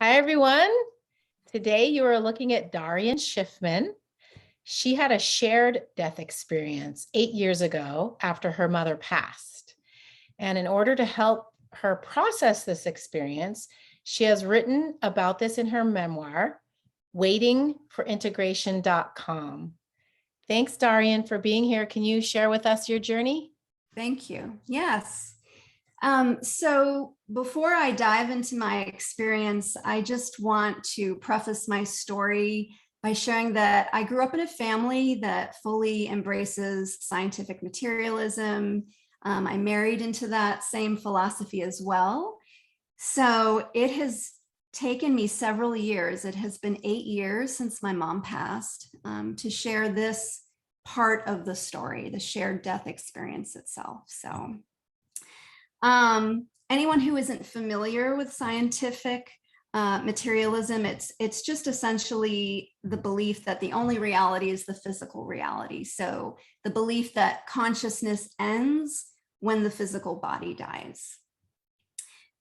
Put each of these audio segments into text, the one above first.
Hi, everyone. Today you are looking at Darian Shiffman. She had a shared death experience 8 years ago after her mother passed. And in order to help her process this experience, she has written about this in her memoir, waitingforintegration.com. Thanks, Darian, for being here. Can you share with us your journey? Thank you. Yes. So before I dive into my experience, I just want to preface my story by sharing that I grew up in a family that fully embraces scientific materialism. I married into that same philosophy as well. So it has taken me several years. It has been 8 years since my mom passed, to share this part of the story, the shared death experience itself. So anyone who isn't familiar with scientific materialism, it's just essentially the belief that the only reality is the physical reality. So the belief that consciousness ends when the physical body dies.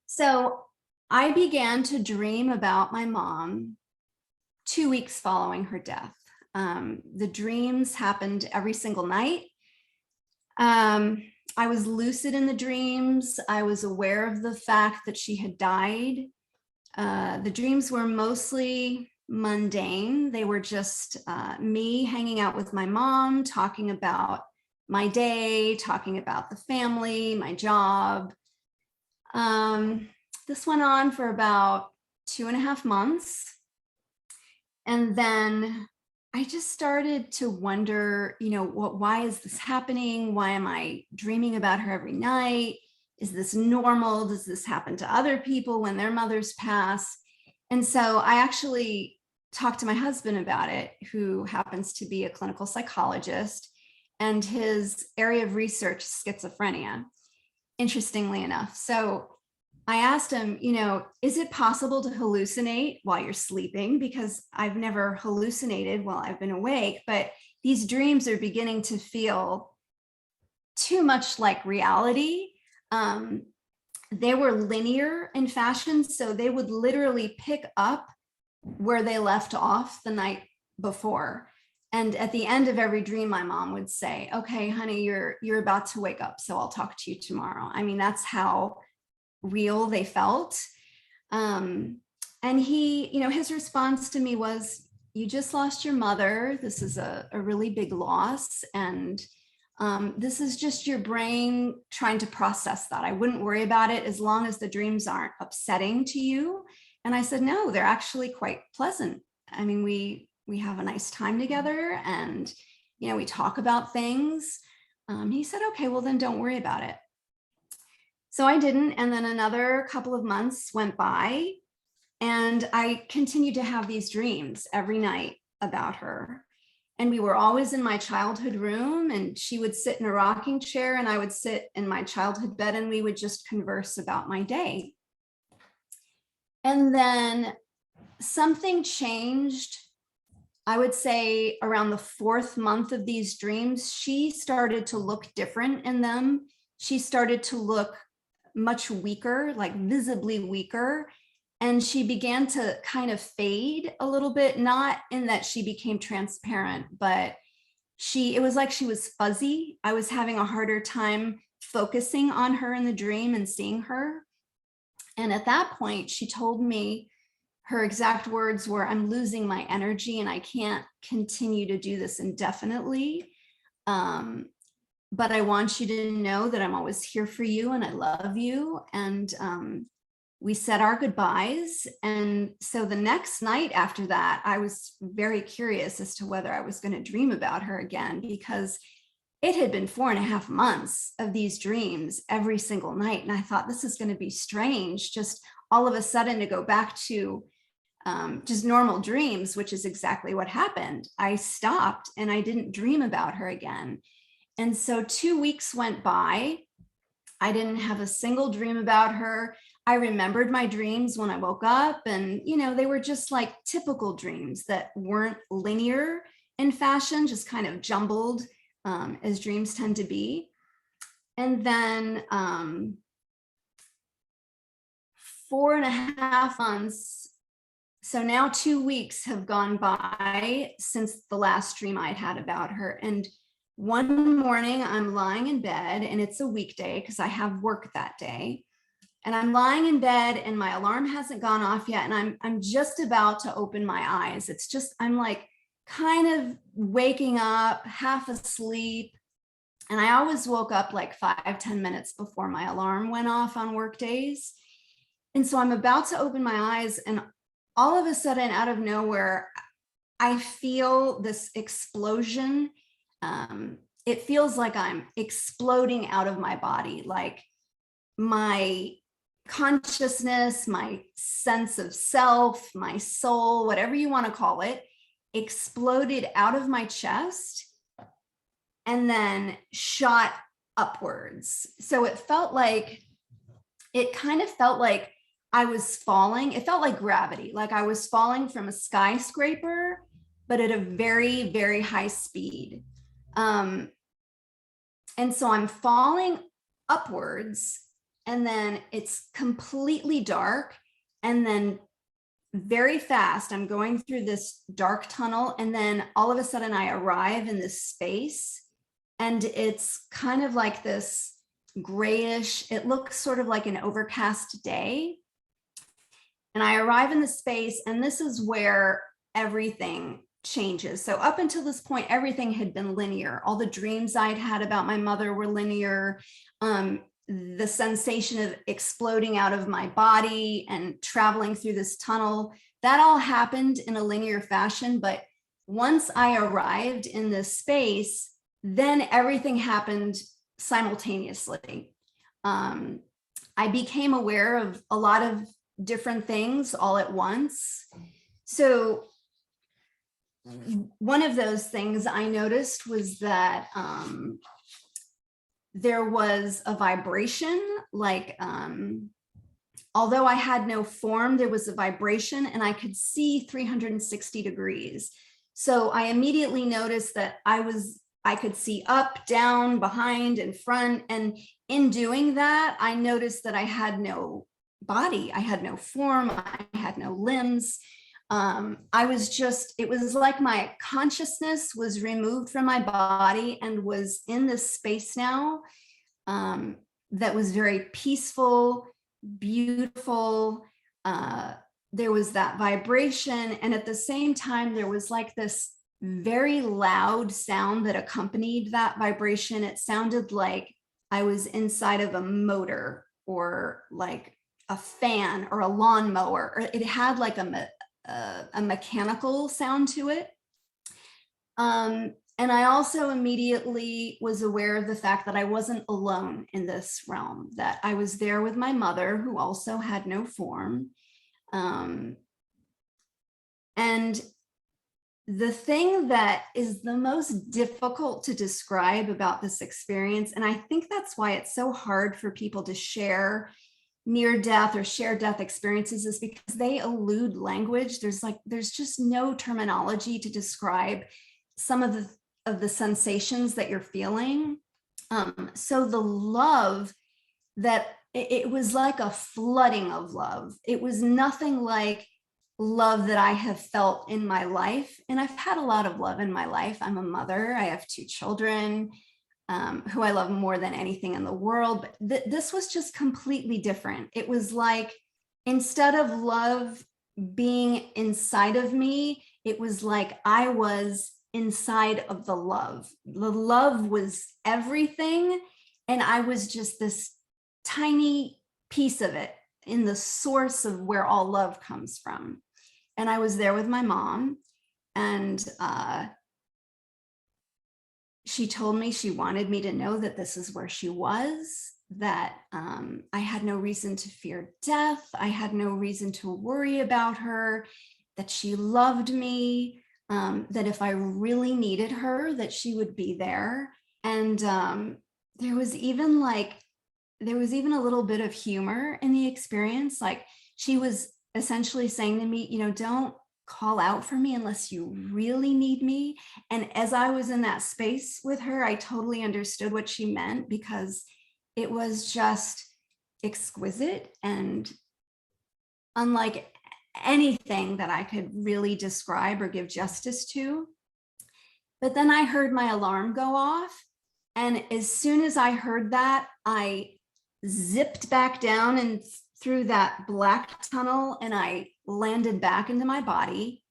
So I began to dream about my mom 2 weeks following her death. The dreams happened every single night. I was lucid in the dreams. I was aware of the fact that she had died. The dreams were mostly mundane. They were just me hanging out with my mom, talking about my day, talking about the family, my job. This went on for about 2.5 months. And then I just started to wonder, why is this happening? Why am I dreaming about her every night? Is this normal? Does this happen to other people when their mothers pass? And so I actually talked to my husband about it, who happens to be a clinical psychologist, and his area of research is schizophrenia, interestingly enough. So I asked him, is it possible to hallucinate while you're sleeping? Because I've never hallucinated while I've been awake, but these dreams are beginning to feel too much like reality. They were linear in fashion, so they would literally pick up where they left off the night before. And at the end of every dream, my mom would say, "Okay, honey, you're about to wake up, so I'll talk to you tomorrow." I mean, that's how real they felt. And he, his response to me was, "You just lost your mother. This is a really big loss. And this is just your brain trying to process that. I wouldn't worry about it as long as the dreams aren't upsetting to you." And I said, "No, they're actually quite pleasant. I mean, we have a nice time together, and, we talk about things." He said, "Okay, well then don't worry about it." So I didn't. And then another couple of months went by, and I continued to have these dreams every night about her. And we were always in my childhood room, and she would sit in a rocking chair and I would sit in my childhood bed, and we would just converse about my day. And then something changed. I would say around the 4th month of these dreams, she started to look different in them. She started to look much weaker, like visibly weaker. And she began to kind of fade a little bit, not in that she became transparent, but it was like she was fuzzy. I was having a harder time focusing on her in the dream and seeing her. And at that point, she told me, her exact words were, "I'm losing my energy and I can't continue to do this indefinitely. But I want you to know that I'm always here for you and I love you." And we said our goodbyes. And so the next night after that, I was very curious as to whether I was going to dream about her again, because it had been 4.5 months of these dreams every single night. And I thought, this is going to be strange, just all of a sudden to go back to just normal dreams, which is exactly what happened. I stopped and I didn't dream about her again. And so 2 weeks went by. I didn't have a single dream about her. I remembered my dreams when I woke up, and, they were just like typical dreams that weren't linear in fashion, just kind of jumbled, as dreams tend to be. And then 4.5 months So now 2 weeks have gone by since the last dream I'd had about her. And one morning I'm lying in bed, and it's a weekday because I have work that day. And I'm lying in bed and my alarm hasn't gone off yet. And I'm just about to open my eyes. It's just, I'm like kind of waking up, half asleep. And I always woke up like 5-10 minutes before my alarm went off on work days. And so I'm about to open my eyes, and all of a sudden, out of nowhere, I feel this explosion. It feels like I'm exploding out of my body, like my consciousness, my sense of self, my soul, whatever you want to call it, exploded out of my chest and then shot upwards. So it kind of felt like I was falling. It felt like gravity, like I was falling from a skyscraper, but at a very, very high speed. And so I'm falling upwards, and then it's completely dark. And then very fast, I'm going through this dark tunnel. And then all of a sudden I arrive in this space, and it's kind of like this grayish, it looks sort of like an overcast day. And I arrive in the space, and this is where everything changes. So up until this point, everything had been linear. All the dreams I'd had about my mother were linear. The sensation of exploding out of my body and traveling through this tunnel, that all happened in a linear fashion. But once I arrived in this space, then everything happened simultaneously. I became aware of a lot of different things all at once. So one of those things I noticed was that there was a vibration, like although I had no form, there was a vibration, and I could see 360 degrees. So I immediately noticed that I could see up, down, behind, and front. And in doing that, I noticed that I had no body, I had no form, I had no limbs. It was like my consciousness was removed from my body and was in this space now that was very peaceful, beautiful. There was that vibration. And at the same time, there was like this very loud sound that accompanied that vibration. It sounded like I was inside of a motor, or like a fan or a lawnmower, or it had like a mechanical sound to it. And I also immediately was aware of the fact that I wasn't alone in this realm, that I was there with my mother, who also had no form. And the thing that is the most difficult to describe about this experience, and I think that's why it's so hard for people to share near death or share death experiences, is because they elude language. There's just no terminology to describe some of the sensations that you're feeling. So the love that it was like a flooding of love. It was nothing like love that I have felt in my life. And I've had a lot of love in my life. I'm a mother. I have 2 children who I love more than anything in the world. But this was just completely different. It was like, instead of love being inside of me, it was like I was inside of the love. The love was everything. And I was just this tiny piece of it, in the source of where all love comes from. And I was there with my mom, and she told me she wanted me to know that this is where she was, that I had no reason to fear death. I had no reason to worry about her, that she loved me, that if I really needed her, that she would be there. And there was even a little bit of humor in the experience. Like, she was essentially saying to me, don't call out for me unless you really need me. And as I was in that space with her, I totally understood what she meant, because it was just exquisite and unlike anything that I could really describe or give justice to. But then I heard my alarm go off. And as soon as I heard that, I zipped back down and through that black tunnel, and I landed back into my body.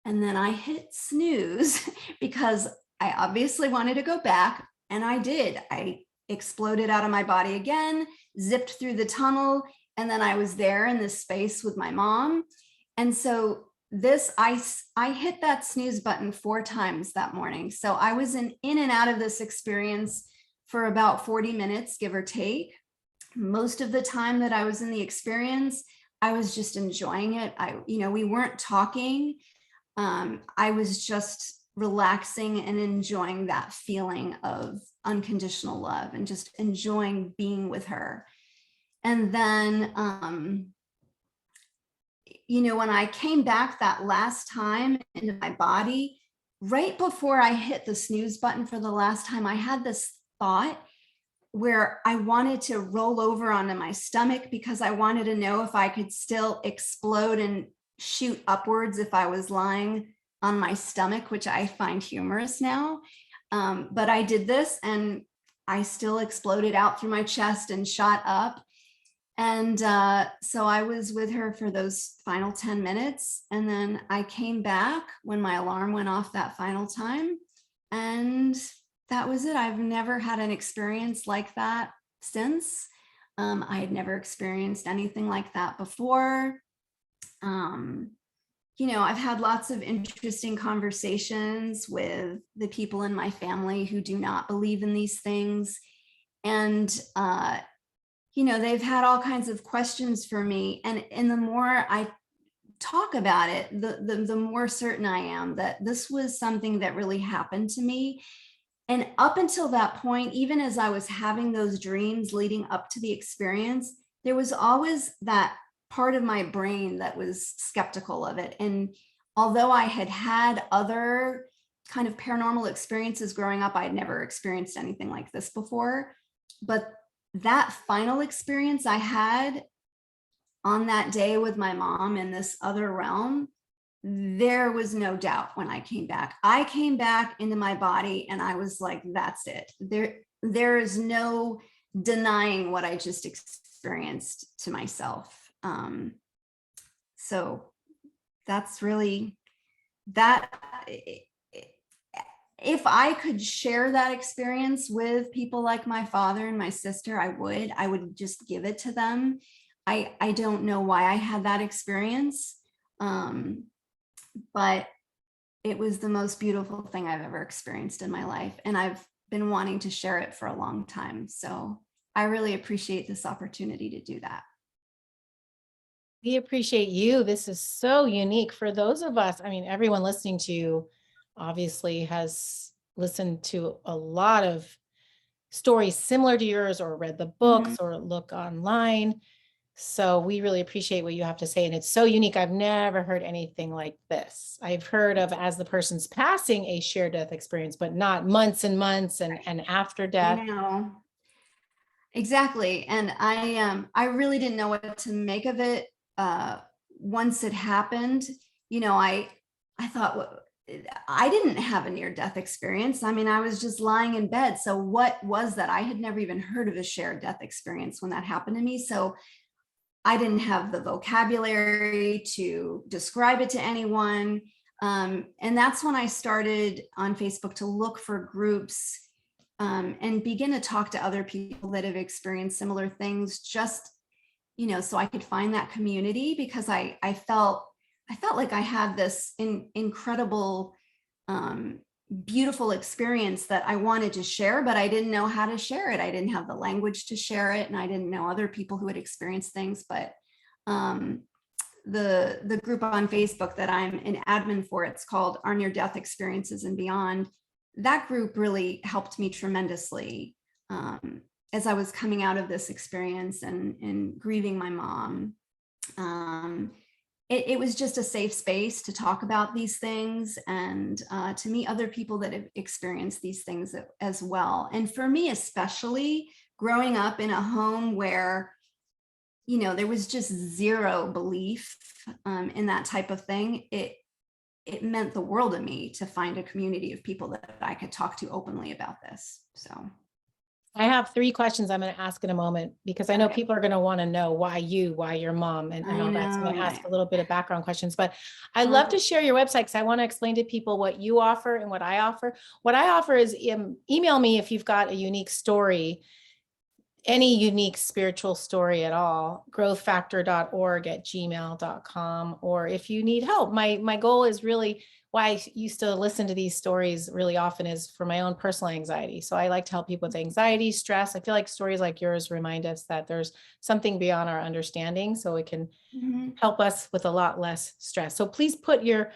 And then I hit snooze because I obviously wanted to go back, and I did. I exploded out of my body again, zipped through the tunnel, and then I was there in this space with my mom. And so I hit that snooze button 4 times that morning. So I was in and out of this experience for about 40 minutes, give or take. Most of the time that I was in the experience, I was just enjoying it. We weren't talking. I was just relaxing and enjoying that feeling of unconditional love and just enjoying being with her. And then, when I came back that last time into my body, right before I hit the snooze button for the last time, I had this thought where I wanted to roll over onto my stomach because I wanted to know if I could still explode and shoot upwards if I was lying on my stomach, which I find humorous now. But I did this and I still exploded out through my chest and shot up. And so I was with her for those final 10 minutes. And then I came back when my alarm went off that final time. And that was it. I've never had an experience like that since. I had never experienced anything like that before. I've had lots of interesting conversations with the people in my family who do not believe in these things. And, they've had all kinds of questions for me. And the more I talk about it, the more certain I am that this was something that really happened to me. And up until that point, even as I was having those dreams leading up to the experience, there was always that part of my brain that was skeptical of it. And although I had had other kind of paranormal experiences growing up, I had never experienced anything like this before. But that final experience I had on that day with my mom in this other realm, there was no doubt when I came back. I came back into my body and I was like, that's it. There is no denying what I just experienced to myself. So that's really that. If I could share that experience with people like my father and my sister, I would just give it to them. I don't know why I had that experience. But it was the most beautiful thing I've ever experienced in my life. And I've been wanting to share it for a long time. So I really appreciate this opportunity to do that. We appreciate you. This is so unique for those of us. I mean, everyone listening to you obviously has listened to a lot of stories similar to yours or read the books or look online. So we really appreciate what you have to say. And it's so unique. I've never heard anything like this. I've heard of, as the person's passing, a shared death experience, but not months and months and after death. I know. Exactly. And I really didn't know what to make of it. Once it happened, I thought, well, I didn't have a near-death experience. I mean, I was just lying in bed. So what was that? I had never even heard of a shared death experience when that happened to me. So I didn't have the vocabulary to describe it to anyone. And that's when I started on Facebook to look for groups and begin to talk to other people that have experienced similar things, just, so I could find that community, because I felt like I had this incredible, beautiful experience that I wanted to share, but I didn't know how to share it. I didn't have the language to share it, and I didn't know other people who had experienced things. But the group on Facebook that I'm an admin for, it's called Our Near Death Experiences and Beyond. That group really helped me tremendously as I was coming out of this experience and grieving my mom. It was just a safe space to talk about these things and to meet other people that have experienced these things as well. And for me, especially growing up in a home where, there was just zero belief in that type of thing. It meant the world to me to find a community of people that I could talk to openly about this. So I have 3 questions I'm going to ask in a moment, because I know okay. people are going to want to know why your mom, and I all that. So I'm going to know. ask a little bit of background questions, but I'd love to share your website, because I want to explain to people what you offer and what I offer. What I offer is email me if you've got a unique story, any unique spiritual story at all, growthfactor.org@gmail.com. Or if you need help, my goal is really, why I used to listen to these stories really often, is for my own personal anxiety. So I like to help people with anxiety, stress. I feel like stories like yours remind us that there's something beyond our understanding, so it can help us with a lot less stress. So please put your,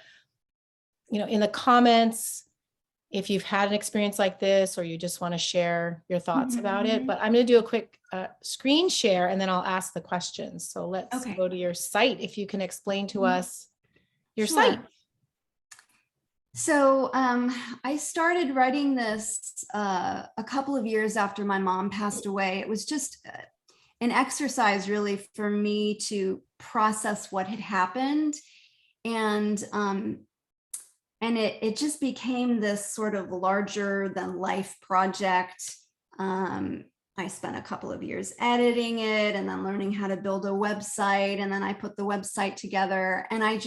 in the comments, if you've had an experience like this, or you just want to share your thoughts about it. But I'm going to do a quick screen share, and then I'll ask the questions. So let's Okay. go to your site. If you can explain to us your Sure. site. So I started writing this a couple of years after my mom passed away. It was just an exercise really for me to process what had happened. And it just became this sort of larger than life project. I spent a couple of years editing it, and then learning how to build a website. And then I put the website together, and I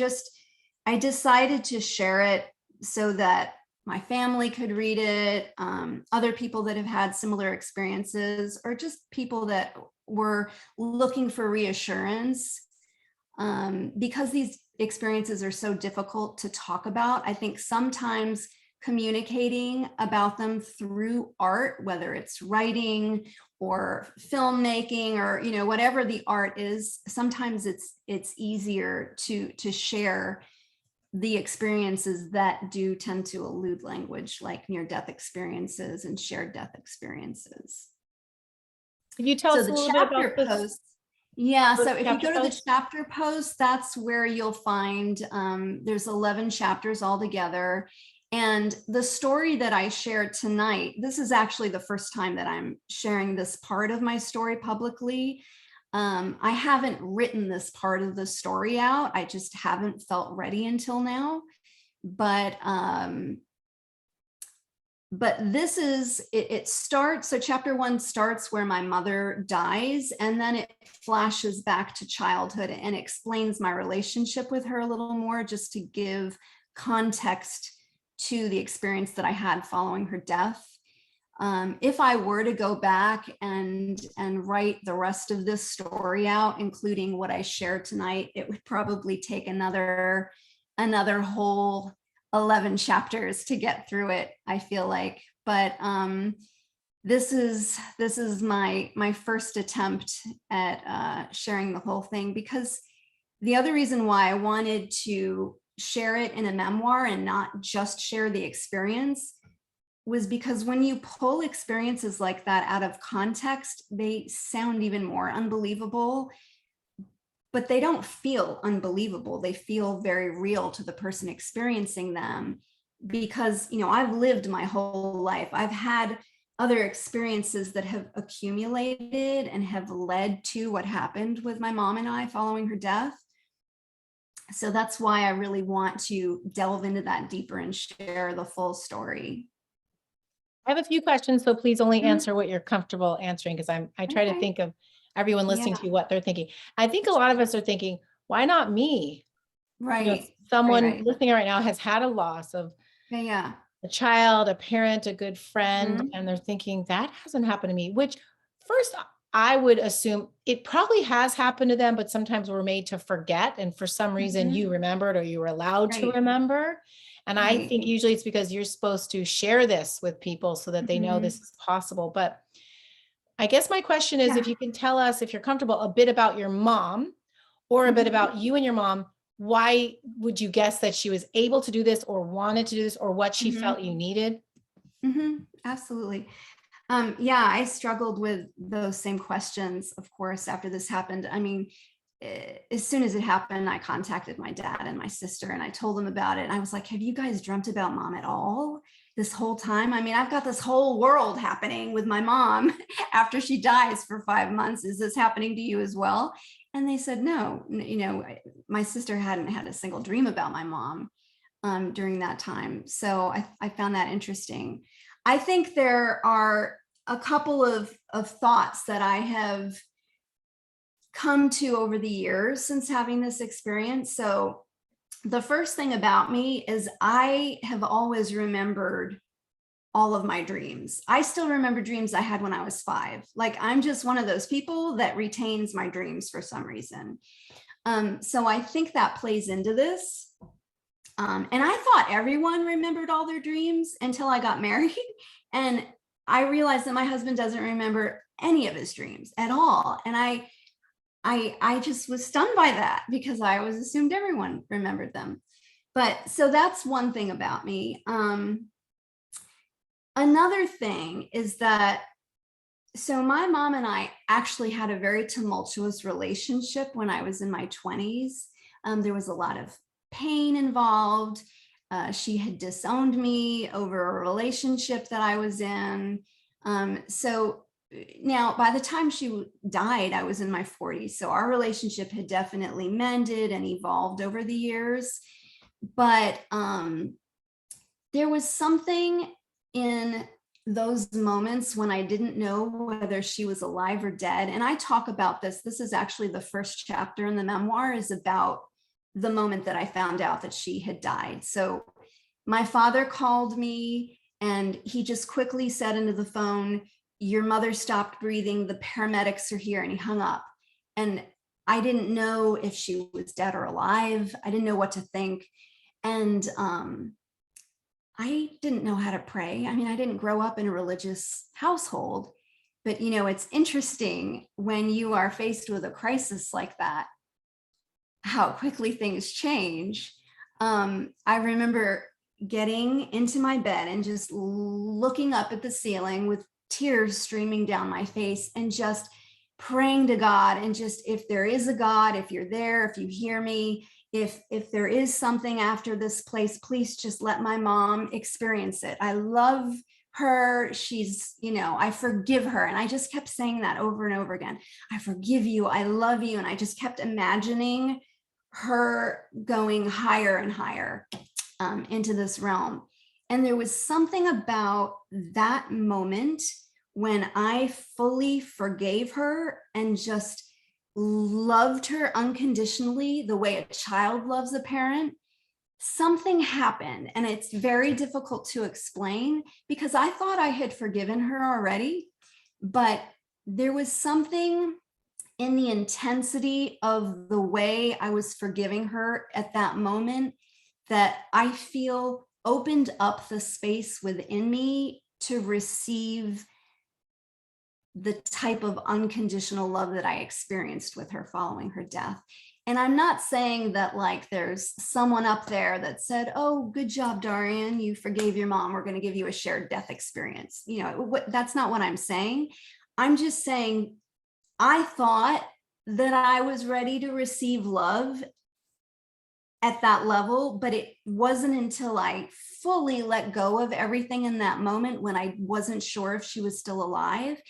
decided to share it so that my family could read it, other people that have had similar experiences, or just people that were looking for reassurance. Because these experiences are so difficult to talk about, I think sometimes communicating about them through art, whether it's writing or filmmaking, or whatever the art is, sometimes it's easier to share the experiences that do tend to elude language, like near-death experiences and shared death experiences. Could you tell us a little bit about this? Posts, yeah. So if you go to the Post? chapter post, that's where you'll find there's 11 chapters altogether. And the story that I shared tonight, this is actually the first time that I'm sharing this part of my story publicly. I haven't written this part of the story out. I just haven't felt ready until now. But this is, it starts, so chapter 1 starts where my mother dies, and then it flashes back to childhood and explains my relationship with her a little more, just to give context to the experience that I had following her death. If I were to go back and write the rest of this story out, including what I shared tonight, it would probably take another whole 11 chapters to get through it, I feel like. But this is my first attempt at sharing the whole thing, because the other reason why I wanted to share it in a memoir and not just share the experience was because when you pull experiences like that out of context, they sound even more unbelievable, but they don't feel unbelievable. They feel very real to the person experiencing them, because, I've lived my whole life. I've had other experiences that have accumulated and have led to what happened with my mom and I following her death. So that's why I really want to delve into that deeper and share the full story. I have a few questions, so please only answer what you're comfortable answering, because I try to think of everyone listening to you, what they're thinking. I think a lot of us are thinking, why not me? Right. Someone listening right now has had a loss of Yeah. a child, a parent, a good friend, and they're thinking, that hasn't happened to me, which first I would assume it probably has happened to them, but sometimes we're made to forget. And for some reason you remembered, or you were allowed to remember. And I think usually it's because you're supposed to share this with people so that they know this is possible. But I guess my question is, if you can tell us, if you're comfortable, a bit about your mom, or a bit about you and your mom. Why would you guess that she was able to do this, or wanted to do this, or what she felt you needed? Absolutely. Yeah, I struggled with those same questions, of course, after this happened. I mean, as soon as it happened, I contacted my dad and my sister, and I told them about it. And I was like, have you guys dreamt about mom at all? this whole time? I mean, I've got this whole world happening with my mom after she dies for 5 months. Is this happening to you as well? And they said, no, my sister hadn't had a single dream about my mom during that time. So I found that interesting. I think there are a couple of thoughts that I have come to over the years since having this experience. So the first thing about me is I have always remembered all of my dreams. I still remember dreams I had when I was 5. Like, I'm just one of those people that retains my dreams for some reason. So I think that plays into this. And I thought everyone remembered all their dreams until I got married. And I realized that my husband doesn't remember any of his dreams at all. And I just was stunned by that, because I always assumed everyone remembered them. But so that's one thing about me. Another thing is that, so my mom and I actually had a very tumultuous relationship when I was in my 20s. There was a lot of pain involved. She had disowned me over a relationship that I was in. So now, by the time she died, I was in my 40s. So our relationship had definitely mended and evolved over the years. But there was something in those moments when I didn't know whether she was alive or dead. And I talk about this. This is actually the first chapter in the memoir, is about the moment that I found out that she had died. So my father called me and he just quickly said into the phone, "Your mother stopped breathing. The paramedics are here." And he hung up. And I didn't know if she was dead or alive. I didn't know what to think. And I didn't know how to pray. I mean, I didn't grow up in a religious household, but it's interesting when you are faced with a crisis like that, how quickly things change. I remember getting into my bed and just looking up at the ceiling with tears streaming down my face and just praying to God, and just, if there is a God, if you're there, if you hear me, if there is something after this place, please just let my mom experience it. I love her. She's, I forgive her. And I just kept saying that over and over again. I forgive you. I love you. And I just kept imagining her going higher and higher into this realm. And there was something about that moment when I fully forgave her and just loved her unconditionally, the way a child loves a parent. Something happened, and it's very difficult to explain, because I thought I had forgiven her already, but there was something in the intensity of the way I was forgiving her at that moment that I feel opened up the space within me to receive the type of unconditional love that I experienced with her following her death. And I'm not saying that like there's someone up there that said, "Oh, good job, Darian, you forgave your mom. We're going to give you a shared death experience." That's not what I'm saying. I'm just saying I thought that I was ready to receive love at that level, but it wasn't until I fully let go of everything in that moment, when I wasn't sure if she was still alive,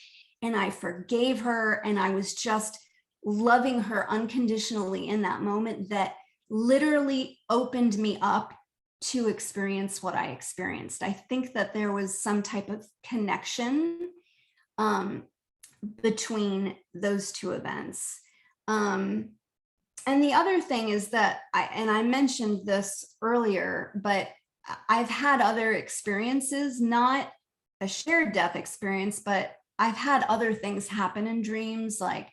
and I forgave her, and I was just loving her unconditionally in that moment, that literally opened me up to experience what I experienced. I think that there was some type of connection between those two events. And the other thing is that I mentioned this earlier, but I've had other experiences, not a shared death experience, but I've had other things happen in dreams, like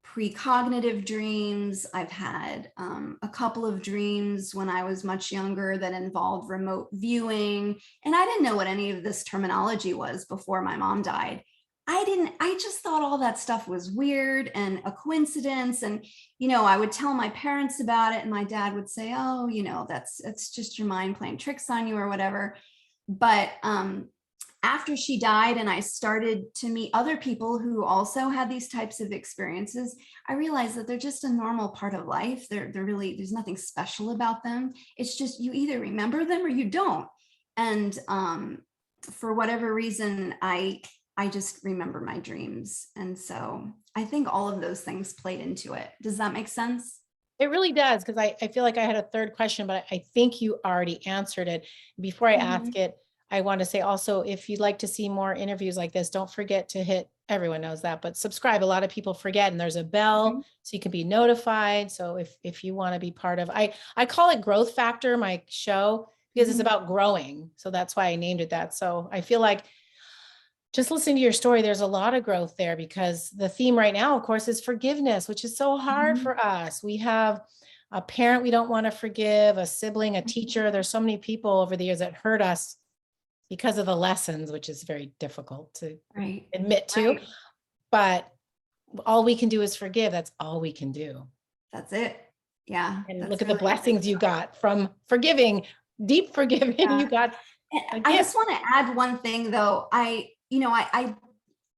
precognitive dreams. I've had a couple of dreams when I was much younger that involved remote viewing. And I didn't know what any of this terminology was before my mom died. I just thought all that stuff was weird and a coincidence. And, I would tell my parents about it, and my dad would say, "Oh, it's just your mind playing tricks on you," or whatever. But after she died and I started to meet other people who also had these types of experiences, I realized that they're just a normal part of life. They're really, there's nothing special about them. It's just, you either remember them or you don't. And for whatever reason, I just remember my dreams. And so I think all of those things played into it. Does that make sense? It really does, because I feel like I had a third question, but I think you already answered it. Before I ask Mhm. it, I want to say also, if you'd like to see more interviews like this, don't forget to hit, everyone knows that, but subscribe. A lot of people forget, and there's a bell Mhm. so you can be notified. So if you want to be part of, I call it Growth Factor, my show, because it's Mhm. about growing. So that's why I named it that. So I feel like just listening to your story, there's a lot of growth there, because the theme right now, of course, is forgiveness, which is so hard Mhm. for us. We have a parent we don't want to forgive, a sibling, a teacher. There's so many people over the years that hurt us because of the lessons, which is very difficult to Right. admit to. Right. But all we can do is forgive. That's all we can do. That's it. Yeah. And look That's at the really it. blessings you got from forgiving, deep forgiving. You Yeah. got And a I gift. just want to add one thing though. I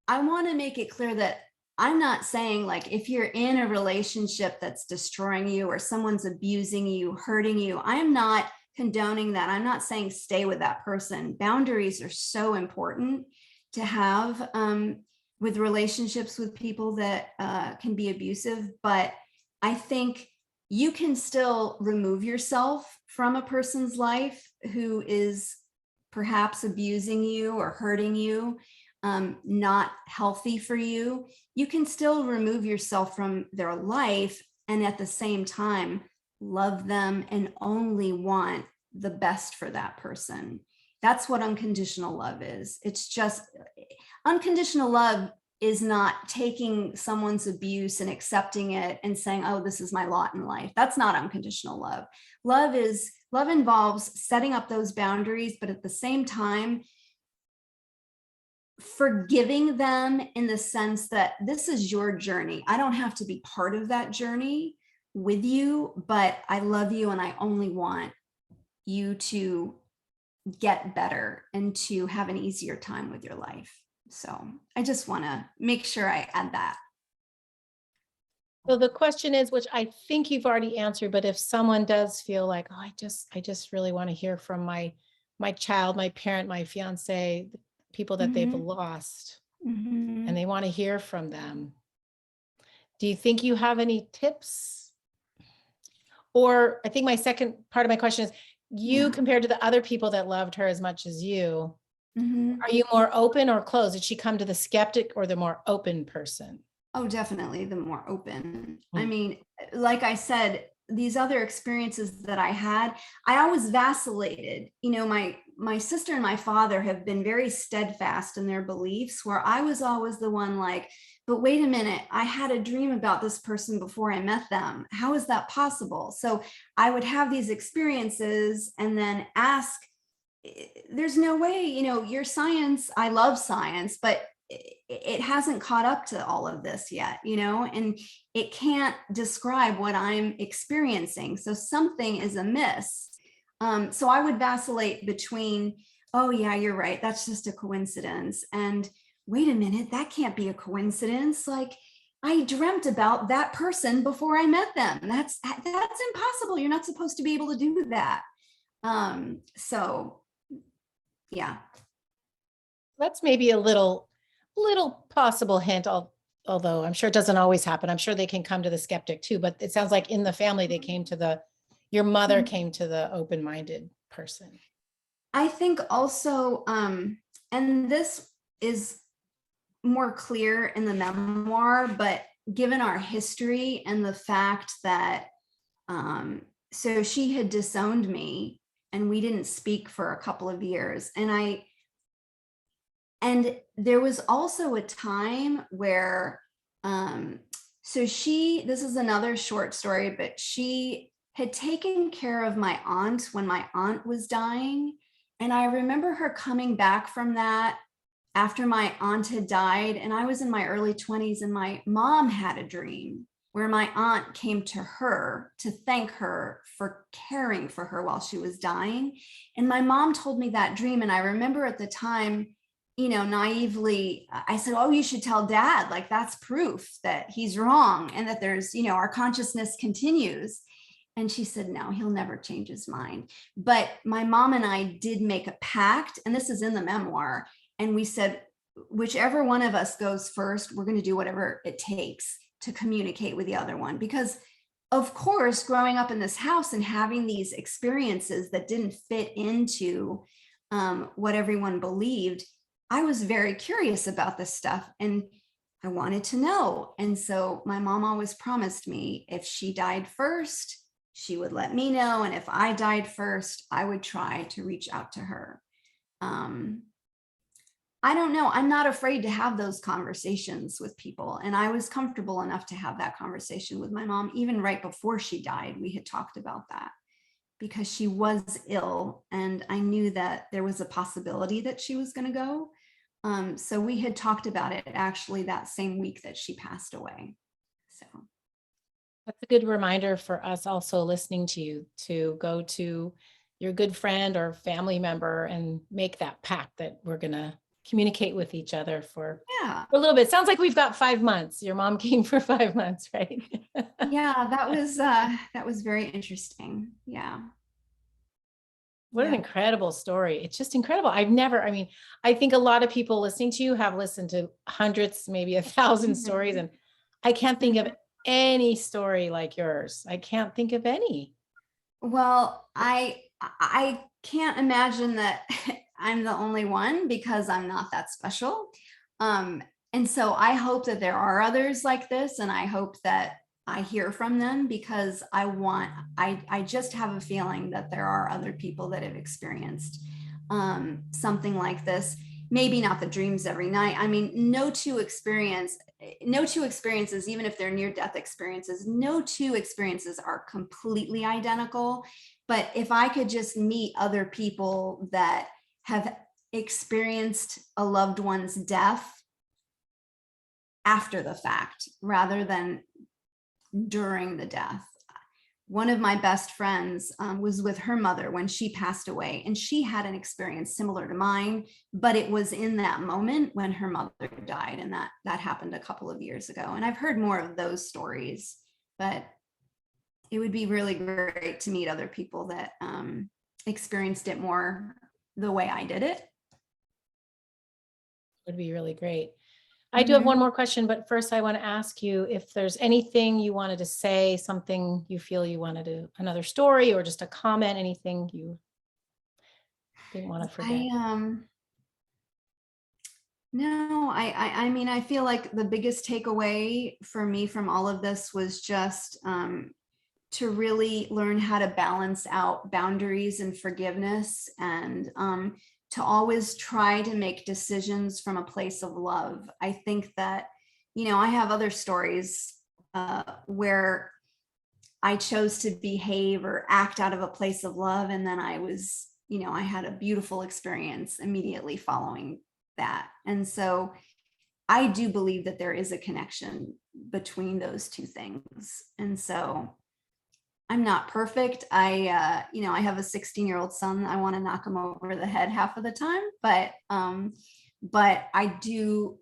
want to make it clear that I'm not saying like if you're in a relationship that's destroying you or someone's abusing you, hurting you, I am not condoning that. I'm not saying stay with that person. Boundaries are so important to have with relationships with people that can be abusive. But I think you can still remove yourself from a person's life who is perhaps abusing you or hurting you, not healthy for you. You can still remove yourself from their life and at the same time love them and only want the best for that person. That's what unconditional love is. It's just unconditional love is not taking someone's abuse and accepting it and saying, oh, this is my lot in life. That's not unconditional love. Love involves setting up those boundaries, but at the same time, forgiving them in the sense that this is your journey. I don't have to be part of that journey with you, but I love you and I only want you to get better and to have an easier time with your life. So I just want to make sure I add that. So the question is, which I think you've already answered, but if someone does feel like, oh, I just really want to hear from my child, my parent, my fiance, the people that they've Mhm. lost, and Mhm. they want to hear from them. Do you think you have any tips? Or I think my second part of my question is, you Yeah. compared to the other people that loved her as much as you, Mhm. are you more open or closed? Did she come to the skeptic or the more open person? Oh, definitely the more open. I Mm. mean, like I said, these other experiences that I had, I always vacillated. You know, my sister and my father have been very steadfast in their beliefs, where I was always the one like, but wait a minute, I had a dream about this person before I met them. How is that possible? So I would have these experiences and then ask, there's no way, you know, your science, I love science, but it hasn't caught up to all of this yet, you know, and it can't describe what I'm experiencing. So something is amiss. So I would vacillate between, oh, yeah, you're right. That's just a coincidence. And wait a minute, that can't be a coincidence. Like, I dreamt about that person before I met them. That's impossible. You're not supposed to be able to do that. So yeah. That's maybe a little possible hint, although I'm sure it doesn't always happen. I'm sure they can come to the skeptic too, but it sounds like in the family they came to your mother came to the open-minded person. I think also, and this is more clear in the memoir, but given our history and the fact that, so she had disowned me and we didn't speak for a couple of years. And there was also a time where, so this is another short story, but she had taken care of my aunt when my aunt was dying. And I remember her coming back from that after my aunt had died. And I was in my early 20s, and my mom had a dream where my aunt came to her to thank her for caring for her while she was dying. And my mom told me that dream. And I remember at the time, you know, naively, I said, oh, you should tell dad, like that's proof that he's wrong and that there's, you know, our consciousness continues. And she said, no, he'll never change his mind. But my mom and I did make a pact, and this is in the memoir. And we said, whichever one of us goes first, we're going to do whatever it takes to communicate with the other one. Because of course, growing up in this house and having these experiences that didn't fit into what everyone believed, I was very curious about this stuff and I wanted to know. And so my mom always promised me if she died first, she would let me know. And if I died first, I would try to reach out to her. I don't know. I'm not afraid to have those conversations with people. And I was comfortable enough to have that conversation with my mom. Even right before she died, we had talked about that because she was ill. And I knew that there was a possibility that she was going to go. So we had talked about it actually that same week that she passed away. So that's a good reminder for us also listening to you to go to your good friend or family member and make that pact that we're going to communicate with each other for a little bit. Sounds like we've got 5 months. Your mom came for 5 months, right? Yeah, that was very interesting. Yeah. What an incredible story. It's just incredible. I mean, I think a lot of people listening to you have listened to hundreds, maybe 1,000 stories, and I can't think of any story like yours. I can't think of any. Well, I can't imagine that I'm the only one because I'm not that special. And so I hope that there are others like this, and I hope that I hear from them because I just have a feeling that there are other people that have experienced something like this. Maybe not the dreams every night. I mean, no two experiences, even if they're near-death experiences, no two experiences are completely identical. But if I could just meet other people that have experienced a loved one's death after the fact rather than during the death. One of my best friends was with her mother when she passed away, and she had an experience similar to mine, but it was in that moment when her mother died, and that happened a couple of years ago. And I've heard more of those stories, but it would be really great to meet other people that experienced it more the way I did it. Would be really great. I do have one more question, but first I want to ask you if there's anything you wanted to say, something you feel you wanted to, another story or just a comment, anything you didn't want to forget. No, I mean, I feel like the biggest takeaway for me from all of this was just to really learn how to balance out boundaries and forgiveness, and to always try to make decisions from a place of love. I think that, I have other stories where I chose to behave or act out of a place of love. And then I had a beautiful experience immediately following that. And so I do believe that there is a connection between those two things. And so I'm not perfect. I have a 16-year-old son. I want to knock him over the head half of the time, but I do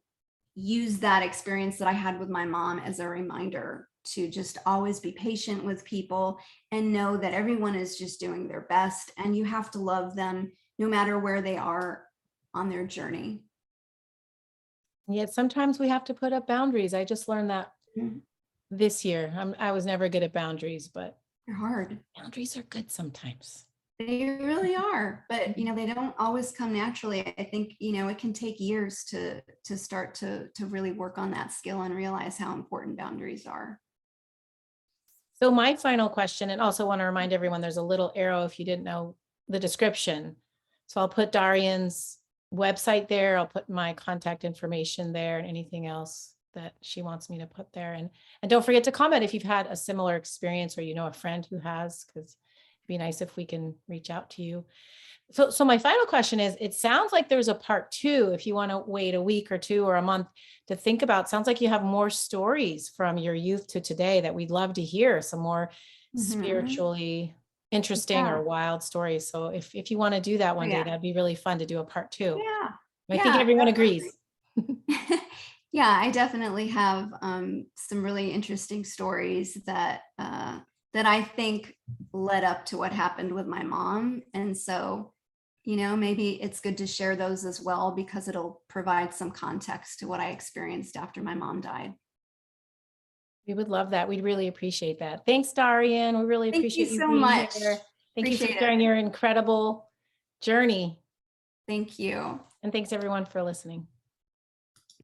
use that experience that I had with my mom as a reminder to just always be patient with people and know that everyone is just doing their best, and you have to love them no matter where they are on their journey. Yet sometimes we have to put up boundaries. I just learned that this year. I was never good at boundaries, but they're hard. Boundaries are good sometimes. They really are, but they don't always come naturally. I think it can take years to start to really work on that skill and realize how important boundaries are. So my final question, and also want to remind everyone, there's a little arrow if you didn't know the description. So I'll put Darian's website there. I'll put my contact information there and anything else that she wants me to put there. And don't forget to comment if you've had a similar experience or a friend who has, because it'd be nice if we can reach out to you. So my final question is, it sounds like there's a part 2 if you want to wait a week or 2 or a month to think about. Sounds like you have more stories from your youth to today that we'd love to hear, some more spiritually interesting or wild stories. So if you want to do that one day, that'd be really fun to do a part 2. Yeah. I think everyone agrees. Yeah, I definitely have some really interesting stories that that I think led up to what happened with my mom. And so, maybe it's good to share those as well, because it'll provide some context to what I experienced after my mom died. We would love that. We'd really appreciate that. Thanks, Darian. We really Thank appreciate you you so being much. here. Thank you for Appreciate sharing it. your incredible journey. Thank you. And thanks everyone for listening.